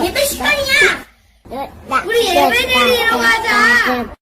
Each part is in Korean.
예배 시간이야. 우리 예배 드리러 가자.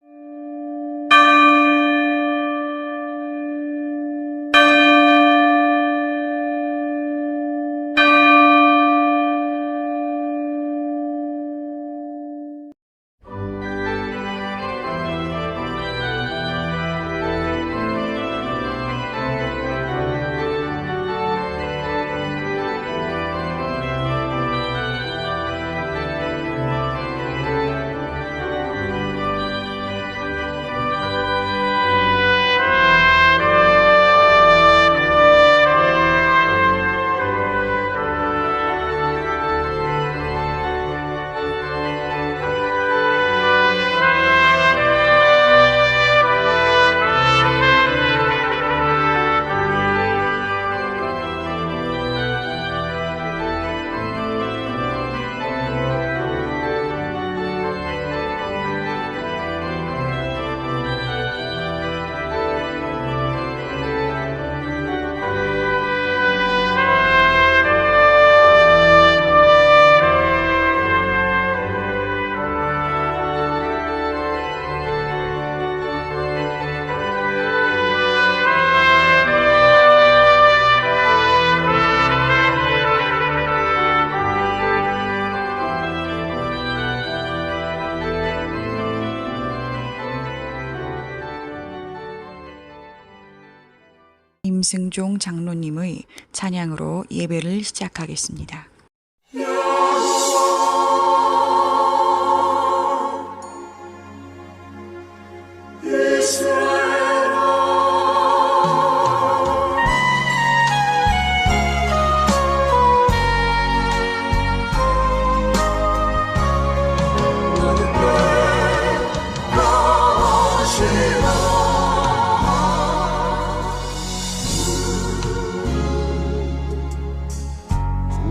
임승종 장로님의 찬양으로 예배를 시작하겠습니다.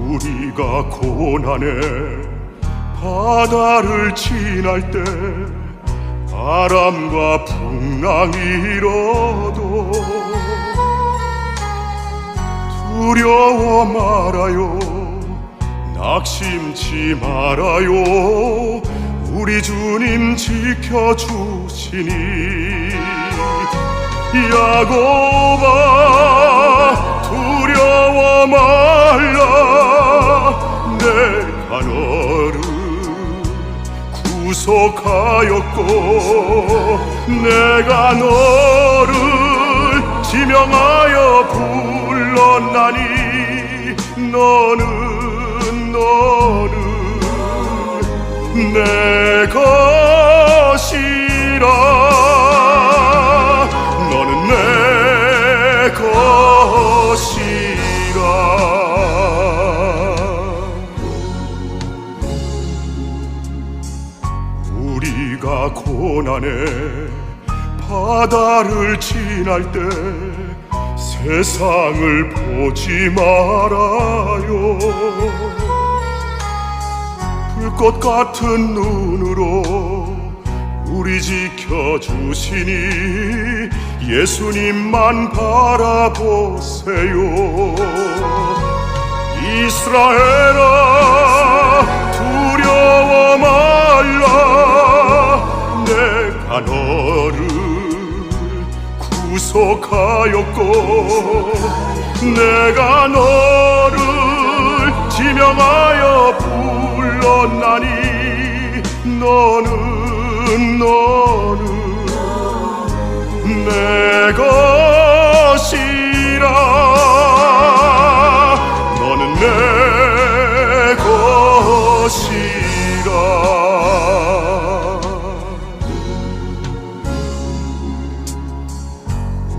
우리가 고난의 바다를 지날 때 바람과 풍랑이 일어도 두려워 말아요, 낙심치 말아요. 우리 주님 지켜주시니 야곱아 두려워 말라, 내가 너를 구속하였고 내가 너를 지명하여 불렀나니 너는 내 것이라, 너는 내 것이라. 우리가 고난의 바다를 지날 때 세상을 보지 말아요. 불꽃 같은 눈으로 우리 지켜주시니 예수님만 바라보세요. 이스라엘아 두려워 말라, 내가 너를 구속하였고 내가 너를 지명하여 불렀나니 너는 내 것이라, 너는 내 것이라.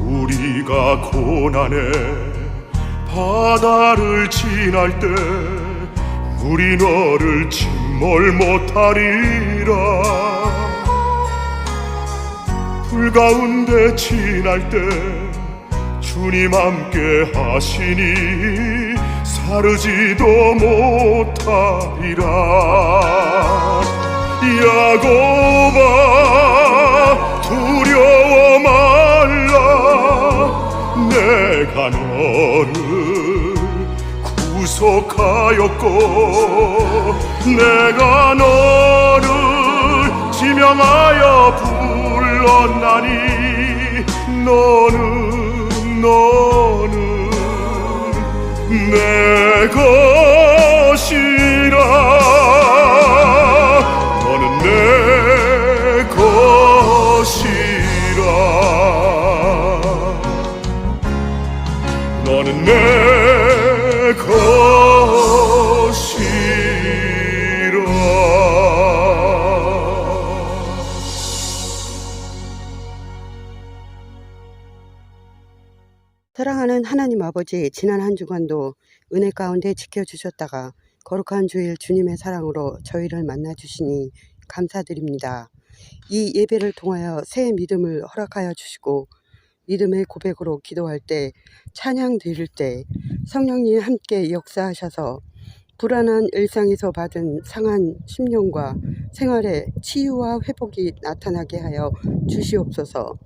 우리가 고난의 바다를 지날 때 물이 너를 침몰 못하리라. 불 가운데 지날 때 주님 함께 하시니 사르지도 못하리라. 야곱아 두려워 말라, 내가 너를 구속하였고 내가 너를 지명하여 불렀나니 너는 내 것이라 너는 내 것이라 너는 내 것이라. 사랑하는 하나님 아버지, 지난 한 주간도 은혜 가운데 지켜주셨다가 거룩한 주일 주님의 사랑으로 저희를 만나주시니 감사드립니다. 이 예배를 통하여 새 믿음을 허락하여 주시고 믿음의 고백으로 기도할 때, 찬양 드릴 때 성령님 함께 역사하셔서 불안한 일상에서 받은 상한 심령과 생활의 치유와 회복이 나타나게 하여 주시옵소서.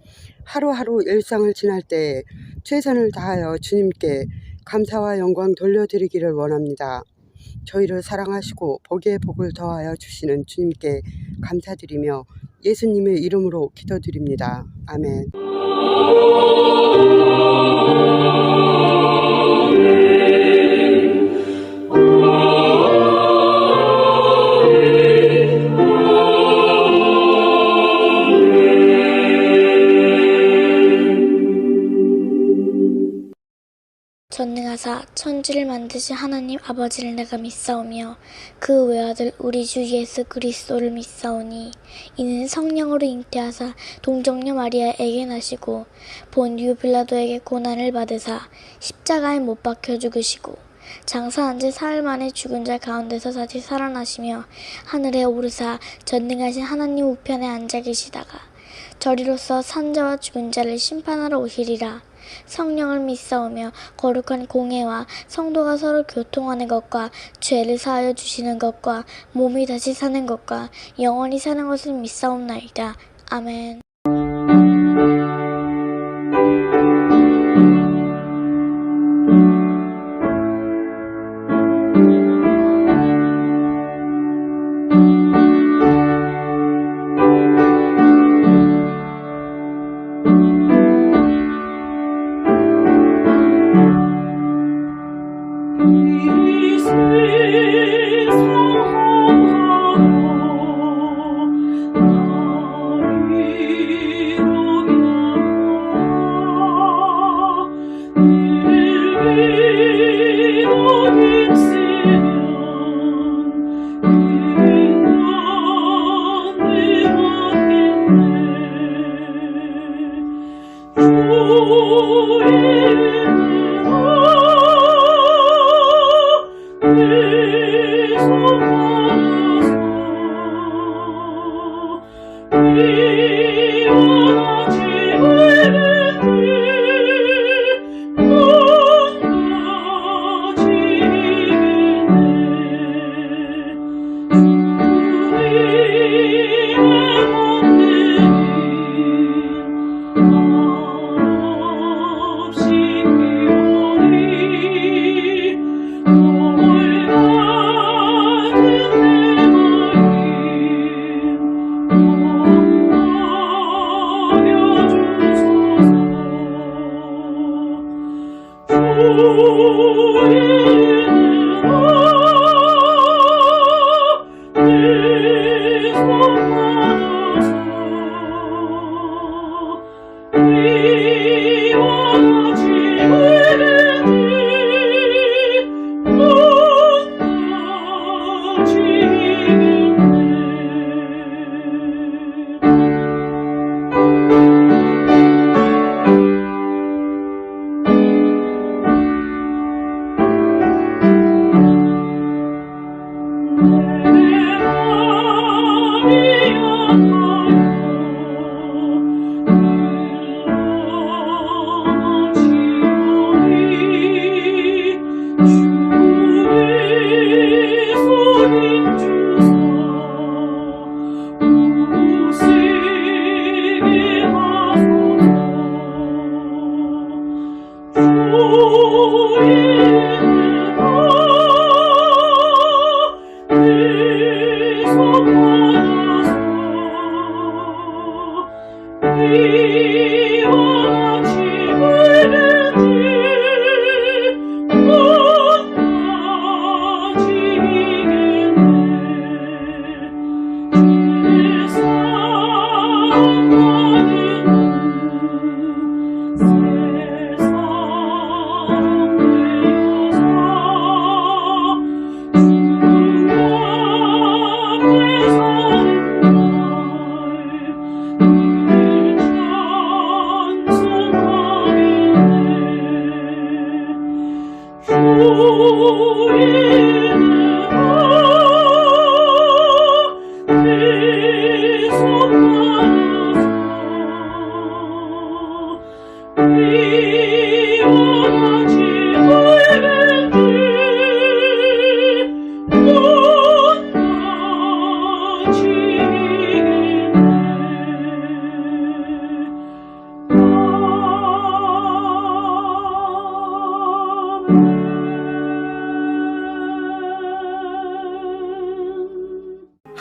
하루하루 일상을 지날 때 최선을 다하여 주님께 감사와 영광 돌려드리기를 원합니다. 저희를 사랑하시고 복의 복을 더하여 주시는 주님께 감사드리며 예수님의 이름으로 기도드립니다. 아멘. 전능하사 천지를 만드신 하나님 아버지를 내가 믿사오며 그 외아들 우리 주 예수 그리스도를 믿사오니 이는 성령으로 잉태하사 동정녀 마리아에게 나시고 본디오 빌라도에게 고난을 받으사 십자가에 못 박혀 죽으시고 장사한 지 사흘 만에 죽은 자 가운데서 다시 살아나시며 하늘에 오르사 전능하신 하나님 우편에 앉아 계시다가 저리로서 산자와 죽은 자를 심판하러 오시리라. 성령을 믿사오며 거룩한 공회와 성도가 서로 교통하는 것과 죄를 사하여 주시는 것과 몸이 다시 사는 것과 영원히 사는 것을 믿사옵나이다. 아멘. 주의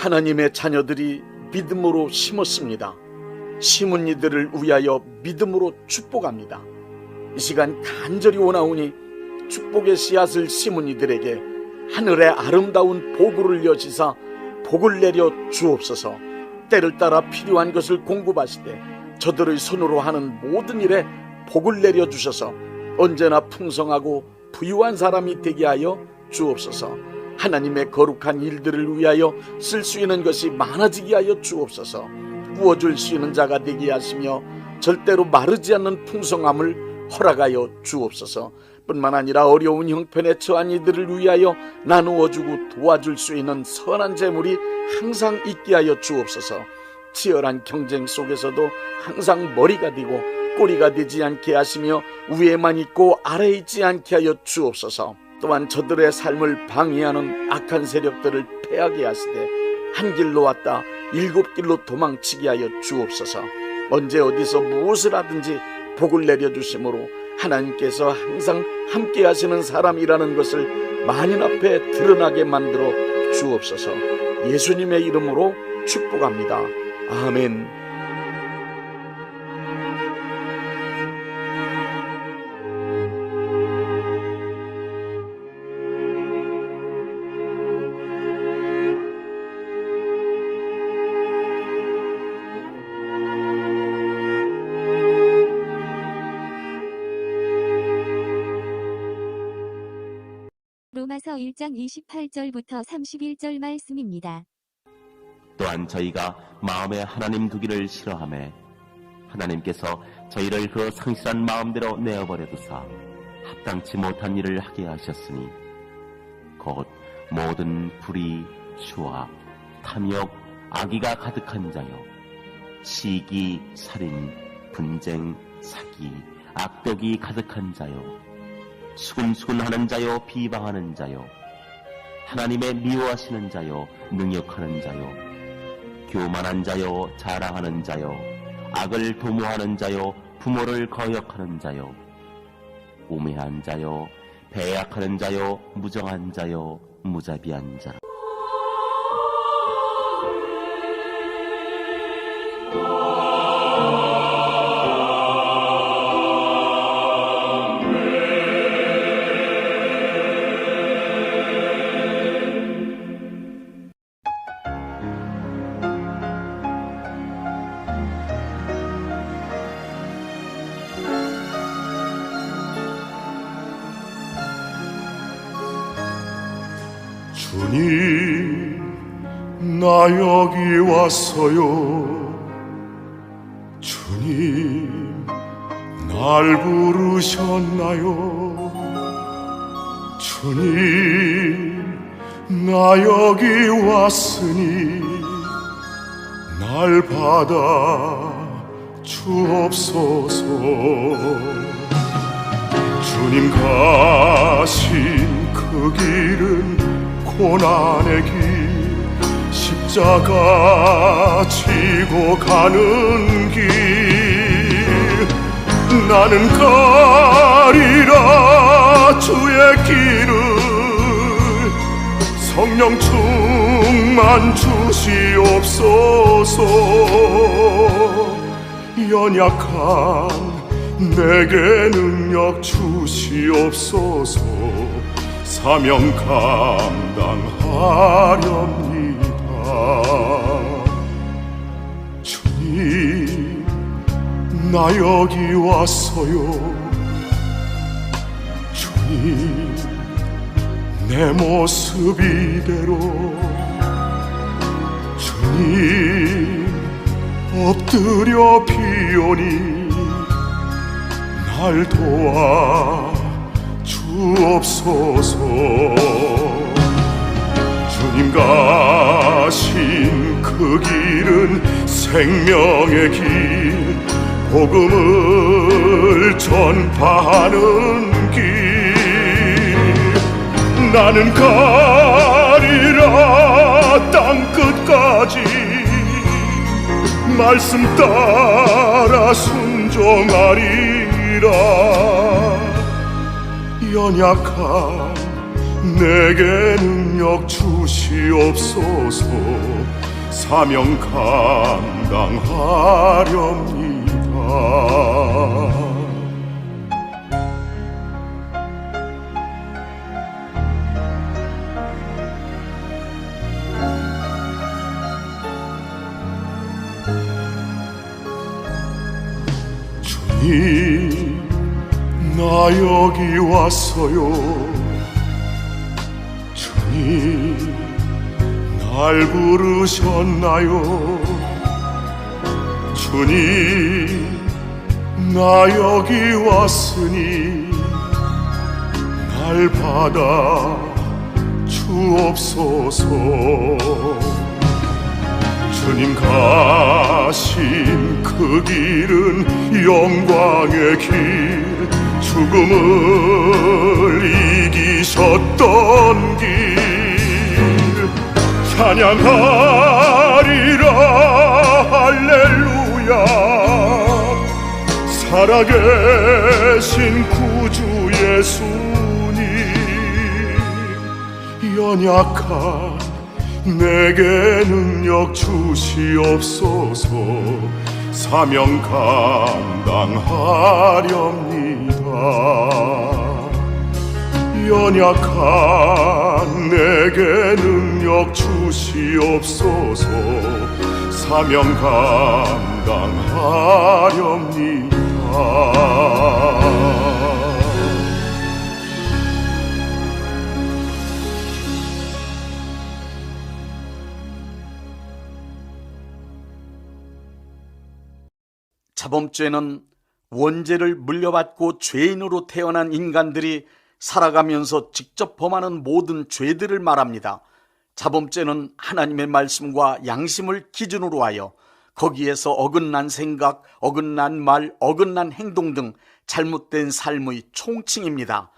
하나님의 자녀들이 믿음으로 심었습니다. 심은 이들을 위하여 믿음으로 축복합니다. 이 시간 간절히 원하오니 축복의 씨앗을 심은 이들에게 하늘의 아름다운 보구를 여시사 복을 내려 주옵소서. 때를 따라 필요한 것을 공급하시되 저들의 손으로 하는 모든 일에 복을 내려 주셔서 언제나 풍성하고 부유한 사람이 되게 하여 주옵소서. 하나님의 거룩한 일들을 위하여 쓸 수 있는 것이 많아지게 하여 주옵소서. 구워줄 수 있는 자가 되게 하시며 절대로 마르지 않는 풍성함을 허락하여 주옵소서. 뿐만 아니라 어려운 형편에 처한 이들을 위하여 나누어주고 도와줄 수 있는 선한 재물이 항상 있게 하여 주옵소서. 치열한 경쟁 속에서도 항상 머리가 되고 꼬리가 되지 않게 하시며 위에만 있고 아래에 있지 않게 하여 주옵소서. 또한 저들의 삶을 방해하는 악한 세력들을 패하게 하시되 한 길로 왔다 7길로 도망치게 하여 주옵소서. 언제 어디서 무엇을 하든지 복을 내려주심으로 하나님께서 항상 함께 하시는 사람이라는 것을 만인 앞에 드러나게 만들어 주옵소서. 예수님의 이름으로 축복합니다. 아멘. 로마서 1장 28절부터 31절 말씀입니다. 또한 저희가 마음에 하나님 두기를 싫어하매 하나님께서 저희를 그 상실한 마음대로 내어버려 두사 합당치 못한 일을 하게 하셨으니 곧 모든 불의, 수악, 탐욕, 악의가 가득한 자요 시기, 살인, 분쟁, 사기, 악독이 가득한 자요 수근수근하는 자요 비방하는 자요 하나님의 미워하시는 자요 능욕하는 자요 교만한 자요 자랑하는 자요 악을 도모하는 자요 부모를 거역하는 자요 우매한 자요 배약하는 자요 무정한 자요 무자비한 자 주님, 나 여기 왔어요. 주님, 날 부르셨나요? 주님, 나 여기 왔으니 날 받아 주옵소서. 주님 가신 그 길은 고난의 길, 십자가 지고 가는 길, 나는 가리라 주의 길을. 성령 충만 주시옵소서. 연약한 내게 능력 주시옵소서. 사명 감당하렵니다. 주님, 나 여기 왔어요. 주님, 내 모습 이대로. 주님, 엎드려 비오니 날 도와 주옵소서. 주님 가신 그 길은 생명의 길, 복음을 전파하는 길. 나는 가리라 땅 끝까지 끝까지 말씀 따라 순종하리라. 연약한 내게 능력 주시옵소서. 사명 감당하렵니다. 주님, 나 여기 왔어요. 주님, 날 부르셨나요? 주님, 나 여기 왔으니 날 받아 주옵소서. 주님 가신 그 길은 영광의 길, 죽음을 이기셨던 길, 찬양하리라 할렐루야. 살아계신 구주 예수님, 연약한 내게 능력 주시옵소서. 사명 감당하렵니다. 연약한 내게 능력 주시옵소서. 사명 감당하렵니다. 자범죄는 원죄를 물려받고 죄인으로 태어난 인간들이 살아가면서 직접 범하는 모든 죄들을 말합니다. 자범죄는 하나님의 말씀과 양심을 기준으로 하여 거기에서 어긋난 생각, 어긋난 말, 어긋난 행동 등 잘못된 삶의 총칭입니다.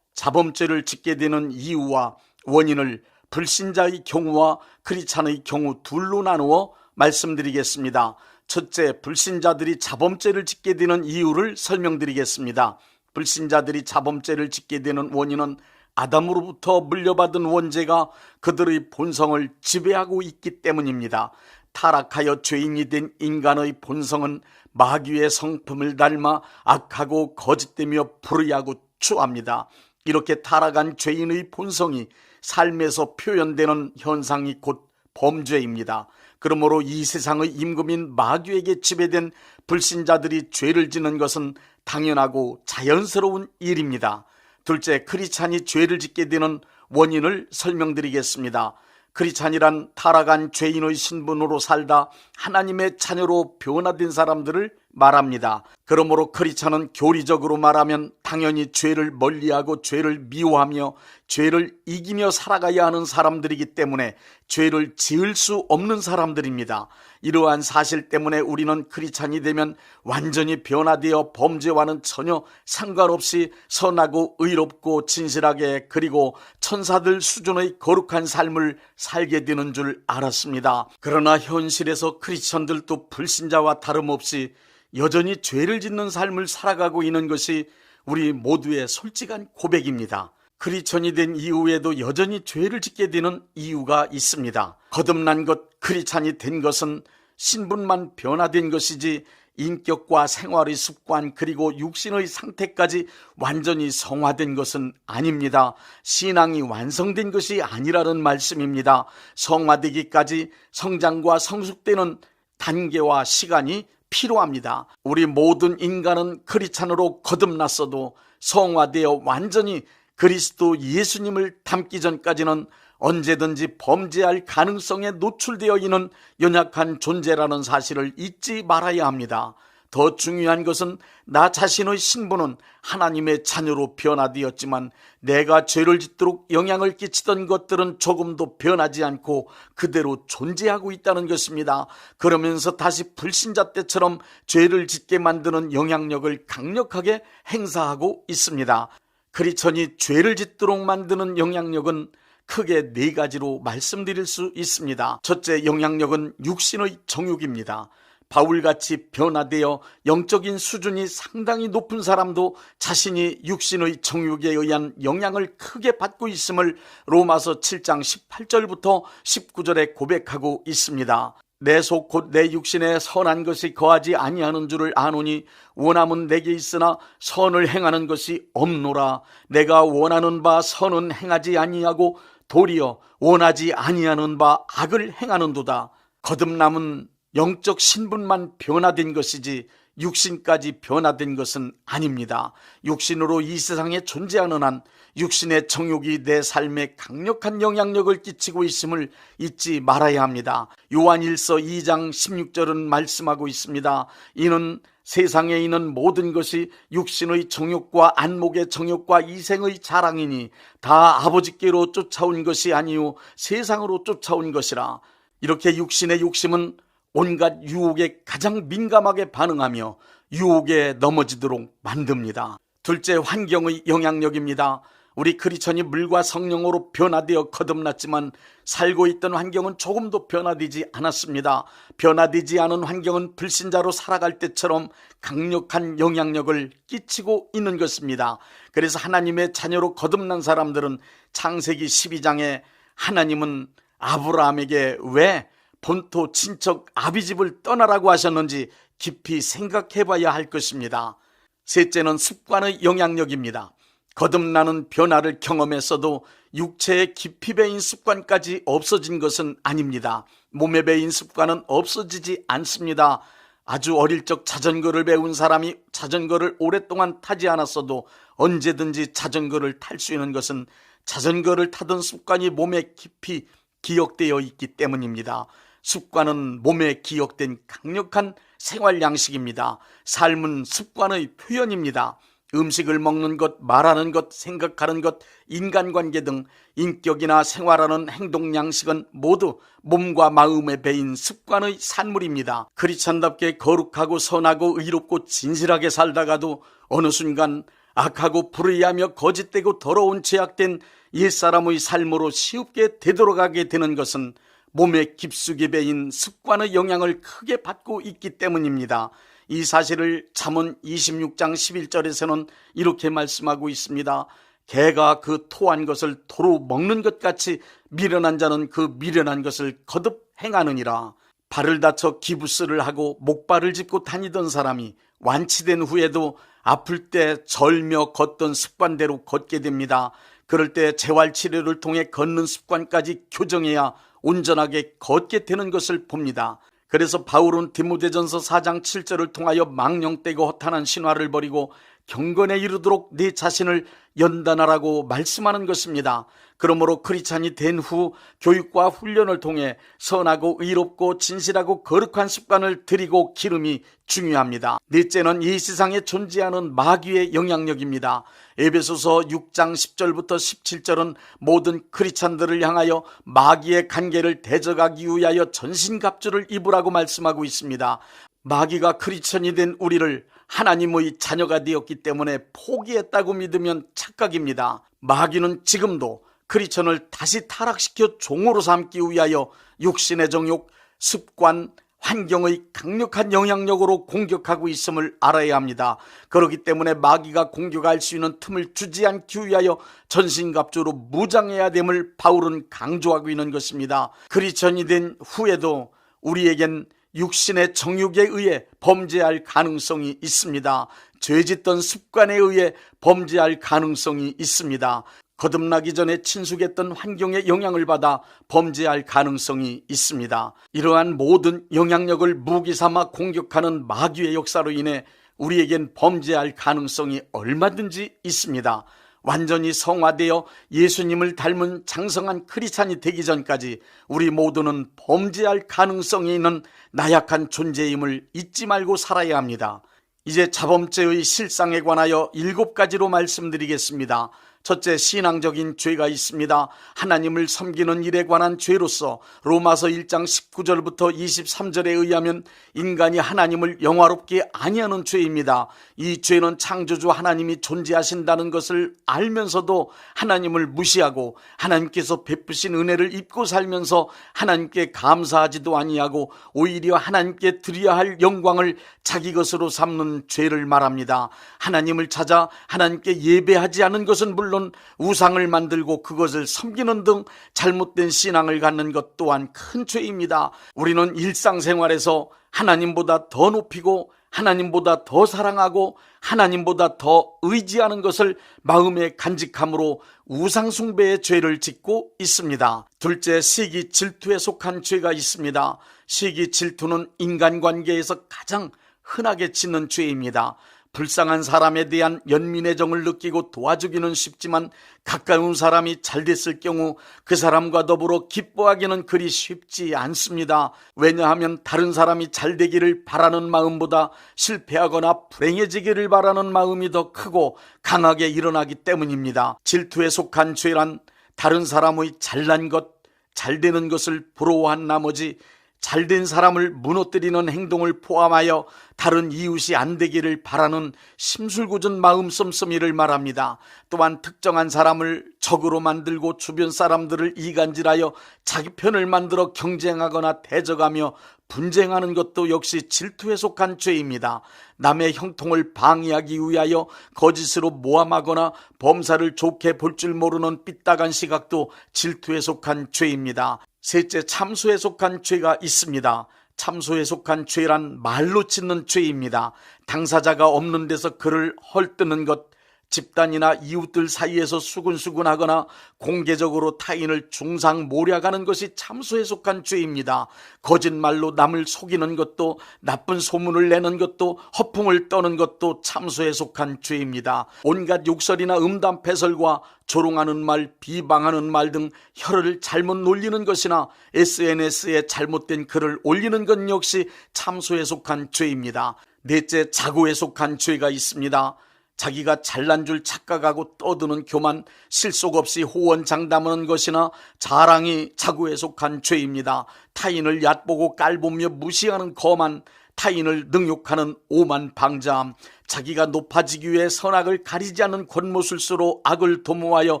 자범죄를 짓게 되는 이유와 원인을 불신자의 경우와 크리스찬의 경우 둘로 나누어 말씀드리겠습니다. 첫째, 불신자들이 자범죄를 짓게 되는 이유를 설명드리겠습니다. 불신자들이 자범죄를 짓게 되는 원인은 아담으로부터 물려받은 원죄가 그들의 본성을 지배하고 있기 때문입니다. 타락하여 죄인이 된 인간의 본성은 마귀의 성품을 닮아 악하고 거짓되며 불의하고 추합니다. 이렇게 타락한 죄인의 본성이 삶에서 표현되는 현상이 곧 범죄입니다. 그러므로 이 세상의 임금인 마귀에게 지배된 불신자들이 죄를 짓는 것은 당연하고 자연스러운 일입니다. 둘째, 크리스찬이 죄를 짓게 되는 원인을 설명드리겠습니다. 크리스찬이란 타락한 죄인의 신분으로 살다 하나님의 자녀로 변화된 사람들을 말합니다. 그러므로 크리스찬은 교리적으로 말하면 당연히 죄를 멀리하고 죄를 미워하며 죄를 이기며 살아가야 하는 사람들이기 때문에 죄를 지을 수 없는 사람들입니다. 이러한 사실 때문에 우리는 크리스찬이 되면 완전히 변화되어 범죄와는 전혀 상관없이 선하고 의롭고 진실하게 그리고 천사들 수준의 거룩한 삶을 살게 되는 줄 알았습니다. 그러나 현실에서 크리스찬들도 불신자와 다름없이 여전히 죄를 짓는 삶을 살아가고 있는 것이 우리 모두의 솔직한 고백입니다. 크리스천이 된 이후에도 여전히 죄를 짓게 되는 이유가 있습니다. 거듭난 것, 크리스찬이 된 것은 신분만 변화된 것이지 인격과 생활의 습관 그리고 육신의 상태까지 완전히 성화된 것은 아닙니다. 신앙이 완성된 것이 아니라는 말씀입니다. 성화되기까지 성장과 성숙되는 단계와 시간이 필요합니다. 우리 모든 인간은 크리스찬으로 거듭났어도 성화되어 완전히 그리스도 예수님을 닮기 전까지는 언제든지 범죄할 가능성에 노출되어 있는 연약한 존재라는 사실을 잊지 말아야 합니다. 더 중요한 것은 나 자신의 신분은 하나님의 자녀로 변화되었지만 내가 죄를 짓도록 영향을 끼치던 것들은 조금도 변하지 않고 그대로 존재하고 있다는 것입니다. 그러면서 다시 불신자 때처럼 죄를 짓게 만드는 영향력을 강력하게 행사하고 있습니다. 크리스천이 죄를 짓도록 만드는 영향력은 크게 네 가지로 말씀드릴 수 있습니다. 첫째 영향력은 육신의 정욕입니다. 바울같이 변화되어 영적인 수준이 상당히 높은 사람도 자신이 육신의 정욕에 의한 영향을 크게 받고 있음을 로마서 7장 18절부터 19절에 고백하고 있습니다. 내 속 곧 내 육신에 선한 것이 거하지 아니하는 줄을 아노니 원함은 내게 있으나 선을 행하는 것이 없노라. 내가 원하는 바 선은 행하지 아니하고 도리어 원하지 아니하는 바 악을 행하는도다. 거듭남은 영적 신분만 변화된 것이지 육신까지 변화된 것은 아닙니다. 육신으로 이 세상에 존재하는 한 육신의 정욕이 내 삶에 강력한 영향력을 끼치고 있음을 잊지 말아야 합니다. 요한일서 2장 16절은 말씀하고 있습니다. 이는 세상에 있는 모든 것이 육신의 정욕과 안목의 정욕과 이생의 자랑이니 다 아버지께로 쫓아온 것이 아니요 세상으로 쫓아온 것이라. 이렇게 육신의 욕심은 온갖 유혹에 가장 민감하게 반응하며 유혹에 넘어지도록 만듭니다. 둘째, 환경의 영향력입니다. 우리 크리스천이 물과 성령으로 변화되어 거듭났지만 살고 있던 환경은 조금도 변화되지 않았습니다. 변화되지 않은 환경은 불신자로 살아갈 때처럼 강력한 영향력을 끼치고 있는 것입니다. 그래서 하나님의 자녀로 거듭난 사람들은 창세기 12장에 하나님은 아브라함에게 왜 본토 친척 아비집을 떠나라고 하셨는지 깊이 생각해 봐야 할 것입니다. 셋째는 습관의 영향력입니다. 거듭나는 변화를 경험했어도 육체에 깊이 배인 습관까지 없어진 것은 아닙니다. 몸에 배인 습관은 없어지지 않습니다. 아주 어릴 적 자전거를 배운 사람이 자전거를 오랫동안 타지 않았어도 언제든지 자전거를 탈 수 있는 것은 자전거를 타던 습관이 몸에 깊이 기억되어 있기 때문입니다. 습관은 몸에 기억된 강력한 생활 양식입니다. 삶은 습관의 표현입니다. 음식을 먹는 것, 말하는 것, 생각하는 것, 인간관계 등 인격이나 생활하는 행동 양식은 모두 몸과 마음에 배인 습관의 산물입니다. 크리스찬답게 거룩하고 선하고 의롭고 진실하게 살다가도 어느 순간 악하고 불의하며 거짓되고 더러운 죄악된 옛사람의 삶으로 쉽게 되돌아가게 되는 것은 몸에 깊숙이 배인 습관의 영향을 크게 받고 있기 때문입니다. 이 사실을 잠언 26장 11절에서는 이렇게 말씀하고 있습니다. 개가 그 토한 것을 도로 먹는 것 같이 미련한 자는 그 미련한 것을 거듭 행하느니라. 발을 다쳐 기부스를 하고 목발을 짚고 다니던 사람이 완치된 후에도 아플 때 절며 걷던 습관대로 걷게 됩니다. 그럴 때 재활치료를 통해 걷는 습관까지 교정해야 온전하게 걷게 되는 것을 봅니다. 그래서 바울은 디모데전서 4장 7절을 통하여 망령되고 허탄한 신화를 버리고 경건에 이르도록 네 자신을 연단하라고 말씀하는 것입니다. 그러므로 크리스찬이 된 후 교육과 훈련을 통해 선하고 의롭고 진실하고 거룩한 습관을 들이고 기름이 중요합니다. 넷째는 이 세상에 존재하는 마귀의 영향력입니다. 에베소서 6장 10절부터 17절은 모든 크리스찬들을 향하여 마귀의 관계를 대적하기 위하여 전신갑주를 입으라고 말씀하고 있습니다. 마귀가 크리스찬이 된 우리를 하나님의 자녀가 되었기 때문에 포기했다고 믿으면 착각입니다. 마귀는 지금도 크리스천을 다시 타락시켜 종으로 삼기 위하여 육신의 정욕, 습관, 환경의 강력한 영향력으로 공격하고 있음을 알아야 합니다. 그렇기 때문에 마귀가 공격할 수 있는 틈을 주지 않기 위하여 전신갑주로 무장해야 됨을 바울은 강조하고 있는 것입니다. 크리스천이 된 후에도 우리에겐 육신의 정욕에 의해 범죄할 가능성이 있습니다. 죄짓던 습관에 의해 범죄할 가능성이 있습니다. 거듭나기 전에 친숙했던 환경의 영향을 받아 범죄할 가능성이 있습니다. 이러한 모든 영향력을 무기 삼아 공격하는 마귀의 역사로 인해 우리에겐 범죄할 가능성이 얼마든지 있습니다. 완전히 성화되어 예수님을 닮은 장성한 크리스찬이 되기 전까지 우리 모두는 범죄할 가능성이 있는 나약한 존재임을 잊지 말고 살아야 합니다. 이제 자범죄의 실상에 관하여 7가지로 말씀드리겠습니다. 첫째, 신앙적인 죄가 있습니다. 하나님을 섬기는 일에 관한 죄로서 로마서 1장 19절부터 23절에 의하면 인간이 하나님을 영화롭게 아니하는 죄입니다. 이 죄는 창조주 하나님이 존재하신다는 것을 알면서도 하나님을 무시하고 하나님께서 베푸신 은혜를 입고 살면서 하나님께 감사하지도 아니하고 오히려 하나님께 드려야 할 영광을 자기 것으로 삼는 죄를 말합니다. 하나님을 찾아 하나님께 예배하지 않은 것은 물론 우상을 만들고 그것을 섬기는 등 잘못된 신앙을 갖는 것 또한 큰 죄입니다. 우리는 일상생활에서 하나님보다 더 높이고 하나님보다 더 사랑하고 하나님보다 더 의지하는 것을 마음에 간직함으로 우상숭배의 죄를 짓고 있습니다. 둘째, 시기 질투에 속한 죄가 있습니다. 시기 질투는 인간관계에서 가장 흔하게 짓는 죄입니다. 불쌍한 사람에 대한 연민의 정을 느끼고 도와주기는 쉽지만 가까운 사람이 잘 됐을 경우 그 사람과 더불어 기뻐하기는 그리 쉽지 않습니다. 왜냐하면 다른 사람이 잘 되기를 바라는 마음보다 실패하거나 불행해지기를 바라는 마음이 더 크고 강하게 일어나기 때문입니다. 질투에 속한 죄란 다른 사람의 잘난 것, 잘 되는 것을 부러워한 나머지 잘된 사람을 무너뜨리는 행동을 포함하여 다른 이웃이 안 되기를 바라는 심술궂은 마음 씀씀이를 말합니다. 또한 특정한 사람을 적으로 만들고 주변 사람들을 이간질하여 자기 편을 만들어 경쟁하거나 대적하며 분쟁하는 것도 역시 질투에 속한 죄입니다. 남의 형통을 방해하기 위하여 거짓으로 모함하거나 범사를 좋게 볼 줄 모르는 삐딱한 시각도 질투에 속한 죄입니다. 셋째, 참소에 속한 죄가 있습니다. 참소에 속한 죄란 말로 짓는 죄입니다. 당사자가 없는 데서 그를 헐뜯는 것, 집단이나 이웃들 사이에서 수군수군하거나 공개적으로 타인을 중상모략하는 것이 참소에 속한 죄입니다. 거짓말로 남을 속이는 것도, 나쁜 소문을 내는 것도, 허풍을 떠는 것도 참소에 속한 죄입니다. 온갖 욕설이나 음담패설과 조롱하는 말, 비방하는 말 등 혀를 잘못 놀리는 것이나 SNS에 잘못된 글을 올리는 것 역시 참소에 속한 죄입니다. 넷째, 자고에 속한 죄가 있습니다. 자기가 잘난 줄 착각하고 떠드는 교만, 실속 없이 호언장담하는 것이나 자랑이 자고에 속한 죄입니다. 타인을 얕보고 깔보며 무시하는 거만, 타인을 능욕하는 오만 방자함, 자기가 높아지기 위해 선악을 가리지 않는 권모술수로 악을 도모하여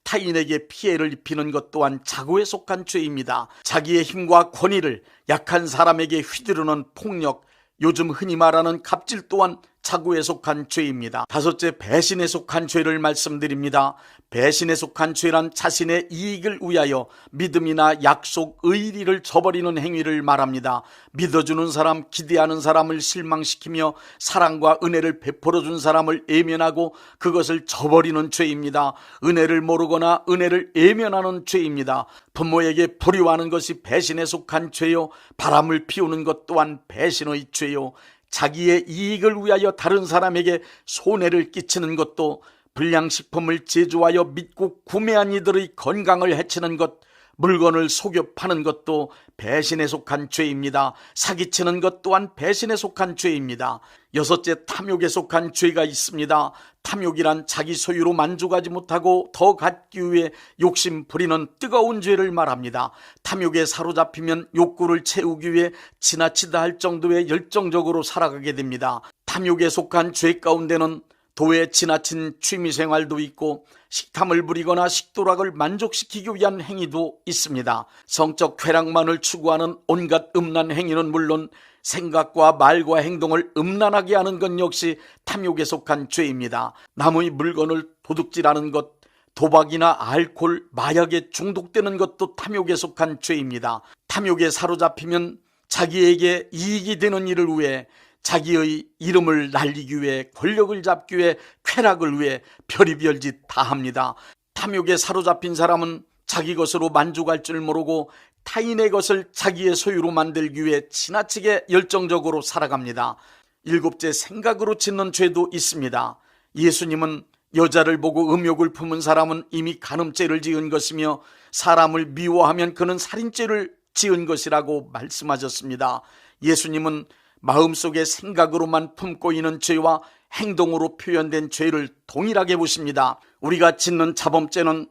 타인에게 피해를 입히는 것 또한 자고에 속한 죄입니다. 자기의 힘과 권위를 약한 사람에게 휘두르는 폭력, 요즘 흔히 말하는 갑질 또한 자고에 속한 죄입니다. 다섯째, 배신에 속한 죄를 말씀드립니다. 배신에 속한 죄란 자신의 이익을 위하여 믿음이나 약속, 의리를 저버리는 행위를 말합니다. 믿어주는 사람, 기대하는 사람을 실망시키며 사랑과 은혜를 베풀어준 사람을 외면하고 그것을 저버리는 죄입니다. 은혜를 모르거나 은혜를 외면하는 죄입니다. 부모에게 불효하는 것이 배신에 속한 죄요, 바람을 피우는 것 또한 배신의 죄요, 자기의 이익을 위하여 다른 사람에게 손해를 끼치는 것도, 불량식품을 제조하여 믿고 구매한 이들의 건강을 해치는 것, 물건을 속여 파는 것도 배신에 속한 죄입니다. 사기치는 것 또한 배신에 속한 죄입니다. 여섯째, 탐욕에 속한 죄가 있습니다. 탐욕이란 자기 소유로 만족하지 못하고 더 갖기 위해 욕심 부리는 뜨거운 죄를 말합니다. 탐욕에 사로잡히면 욕구를 채우기 위해 지나치다 할 정도의 열정적으로 살아가게 됩니다. 탐욕에 속한 죄 가운데는 도에 지나친 취미생활도 있고 식탐을 부리거나 식도락을 만족시키기 위한 행위도 있습니다. 성적 쾌락만을 추구하는 온갖 음란 행위는 물론 생각과 말과 행동을 음란하게 하는 것 역시 탐욕에 속한 죄입니다. 남의 물건을 도둑질하는 것, 도박이나 알코올, 마약에 중독되는 것도 탐욕에 속한 죄입니다. 탐욕에 사로잡히면 자기에게 이익이 되는 일을 위해, 자기의 이름을 날리기 위해, 권력을 잡기 위해, 쾌락을 위해 별의별 짓 다 합니다. 탐욕에 사로잡힌 사람은 자기 것으로 만족할 줄 모르고 타인의 것을 자기의 소유로 만들기 위해 지나치게 열정적으로 살아갑니다. 일곱째, 생각으로 짓는 죄도 있습니다. 예수님은 여자를 보고 음욕을 품은 사람은 이미 간음죄를 지은 것이며 사람을 미워하면 그는 살인죄를 지은 것이라고 말씀하셨습니다. 예수님은 마음속에 생각으로만 품고 있는 죄와 행동으로 표현된 죄를 동일하게 보십니다. 우리가 짓는 자범죄는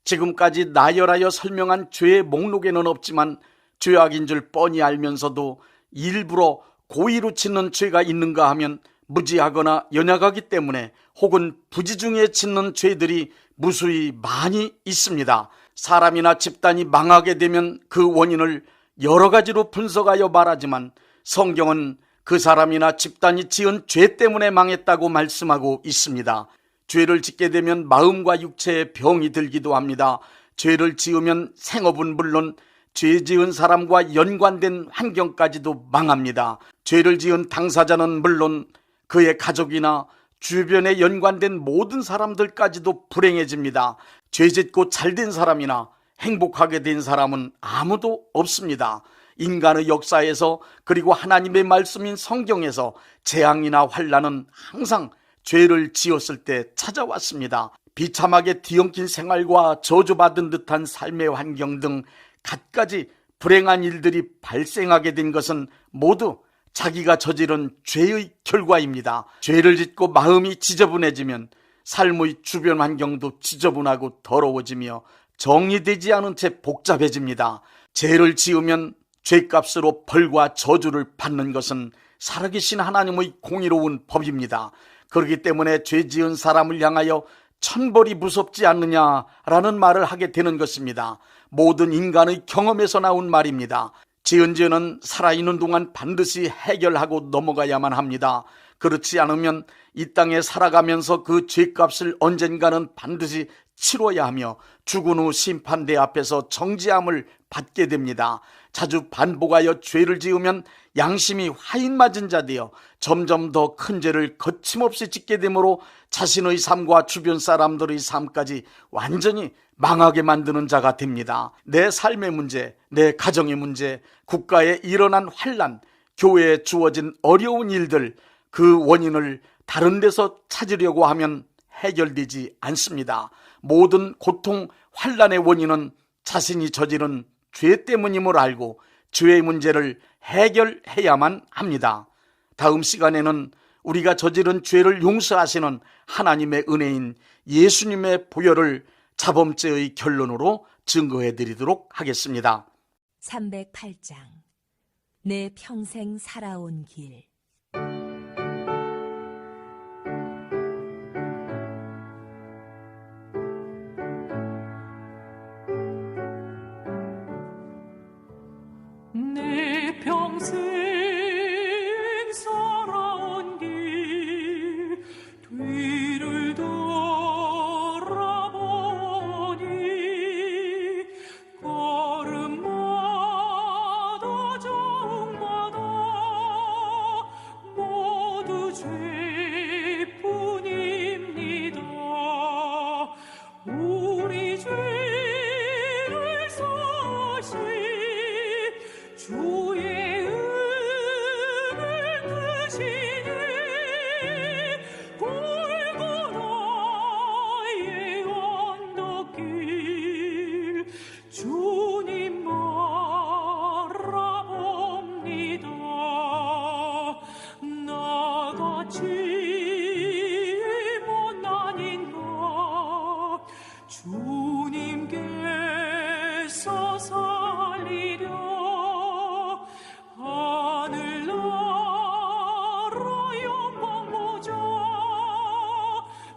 지금까지 나열하여 설명한 죄의 목록에는 없지만 죄악인 줄 뻔히 알면서도 일부러 고의로 짓는 죄가 있는가 하면 무지하거나 연약하기 때문에 혹은 부지 중에 짓는 죄들이 무수히 많이 있습니다. 사람이나 집단이 망하게 되면 그 원인을 여러 가지로 분석하여 말하지만 성경은 그 사람이나 집단이 지은 죄 때문에 망했다고 말씀하고 있습니다. 죄를 짓게 되면 마음과 육체에 병이 들기도 합니다. 죄를 지으면 생업은 물론 죄 지은 사람과 연관된 환경까지도 망합니다. 죄를 지은 당사자는 물론 그의 가족이나 주변에 연관된 모든 사람들까지도 불행해집니다. 죄 짓고 잘된 사람이나 행복하게 된 사람은 아무도 없습니다. 인간의 역사에서 그리고 하나님의 말씀인 성경에서 재앙이나 환난은 항상 죄를 지었을 때 찾아왔습니다. 비참하게 뒤엉킨 생활과 저주받은 듯한 삶의 환경 등 갖가지 불행한 일들이 발생하게 된 것은 모두 자기가 저지른 죄의 결과입니다. 죄를 짓고 마음이 지저분해지면 삶의 주변 환경도 지저분하고 더러워지며 정리되지 않은 채 복잡해집니다. 죄를 지으면 죄값으로 벌과 저주를 받는 것은 살아계신 하나님의 공의로운 법입니다. 그렇기 때문에 죄 지은 사람을 향하여 천벌이 무섭지 않느냐라는 말을 하게 되는 것입니다. 모든 인간의 경험에서 나온 말입니다. 지은 죄는 살아있는 동안 반드시 해결하고 넘어가야만 합니다. 그렇지 않으면 이 땅에 살아가면서 그 죄값을 언젠가는 반드시 치러야 하며 죽은 후 심판대 앞에서 정죄함을 받게 됩니다. 자주 반복하여 죄를 지으면 양심이 화인 맞은 자 되어 점점 더 큰 죄를 거침없이 짓게 되므로 자신의 삶과 주변 사람들의 삶까지 완전히 망하게 만드는 자가 됩니다. 내 삶의 문제, 내 가정의 문제, 국가에 일어난 환난, 교회에 주어진 어려운 일들, 그 원인을 다른 데서 찾으려고 하면 해결되지 않습니다. 모든 고통, 환난의 원인은 자신이 저지른 죄 때문임을 알고 죄의 문제를 해결해야만 합니다. 다음 시간에는 우리가 저지른 죄를 용서하시는 하나님의 은혜인 예수님의 보혈을 자범죄의 결론으로 증거해 드리도록 하겠습니다. 308장 내 평생 살아온 길. 내 평생 살아온 길 뒤를 돌아보니 걸음마다 정마다 모두 죄뿐입니다. 우리 죄를 사신 주의 은을 드시니 골고다의 언덕길 주님 바라봅니다. 나같이 못난 인간 주님께서 살리려 하늘나라 영광 보자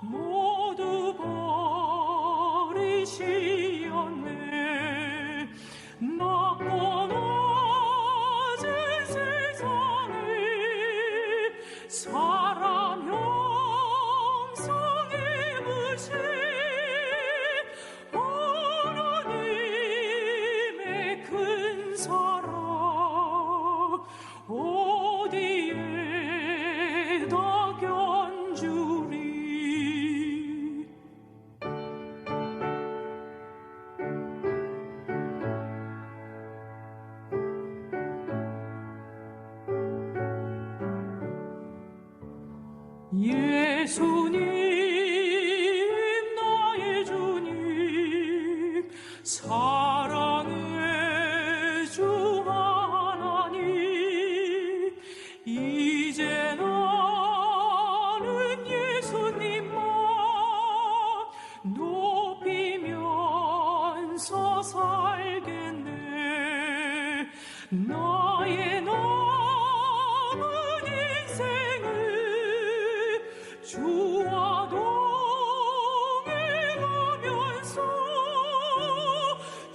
모두 버리시었네. 낮고 낮은 세상에 사람 형상에 무시 하나님의 큰 사랑 어디에다 견주리. 예수님 나의 주님 사랑의 주 하나님 이제 나는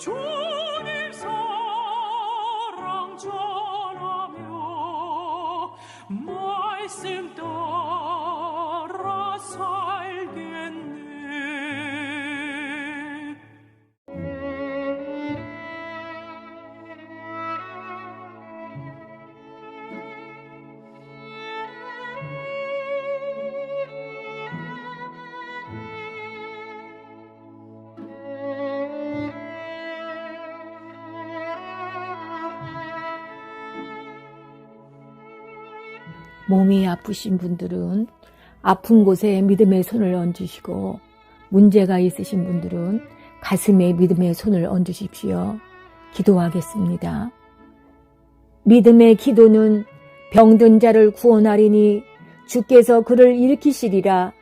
주님 사랑 전하며 말씀 따라 살겠네. 몸이 아프신 분들은 아픈 곳에 믿음의 손을 얹으시고, 문제가 있으신 분들은 가슴에 믿음의 손을 얹으십시오. 기도하겠습니다. 믿음의 기도는 병든 자를 구원하리니 주께서 그를 일으키시리라.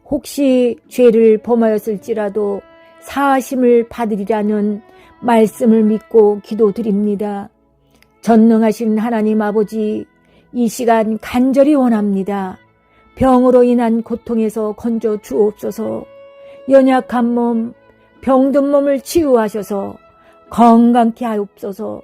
혹시 죄를 범하였을지라도 사하심을 받으리라는 말씀을 믿고 기도드립니다. 전능하신 하나님 아버지, 이 시간 간절히 원합니다. 병으로 인한 고통에서 건져 주옵소서. 연약한 몸, 병든 몸을 치유하셔서 건강케 하옵소서.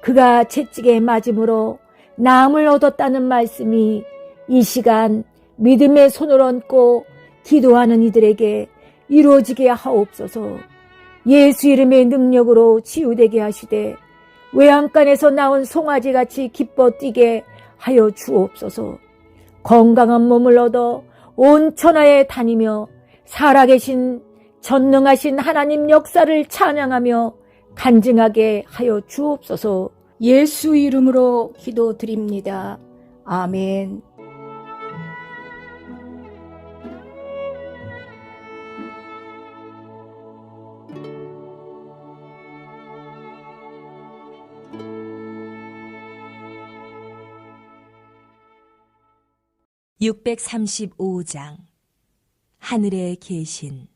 그가 채찍에 맞음으로 나음을 얻었다는 말씀이 이 시간 믿음의 손을 얹고 기도하는 이들에게 이루어지게 하옵소서. 예수 이름의 능력으로 치유되게 하시되 외양간에서 나온 송아지같이 기뻐 뛰게 하여 주옵소서. 건강한 몸을 얻어 온 천하에 다니며 살아계신 전능하신 하나님 역사를 찬양하며 간증하게 하여 주옵소서. 예수 이름으로 기도드립니다. 아멘. (635장) 하늘에 계신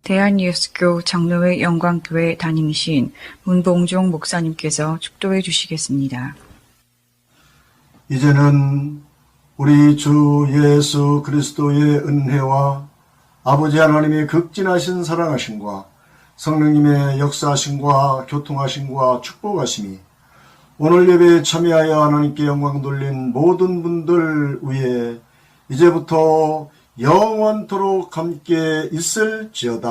대한예수교 장로회 영광교회 담임이신 문봉종 목사님께서 축도해 주시겠습니다. 이제는 우리 주 예수 그리스도의 은혜와 아버지 하나님의 극진하신 사랑하심과 성령님의 역사하심과 교통하심과 축복하심이 오늘 예배에 참여하여 하나님께 영광 돌린 모든 분들 위에 이제부터 영원토록 함께 있을지어다.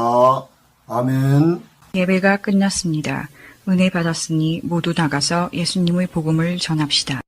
아멘. 예배가 끝났습니다. 은혜 받았으니 모두 나가서 예수님의 복음을 전합시다.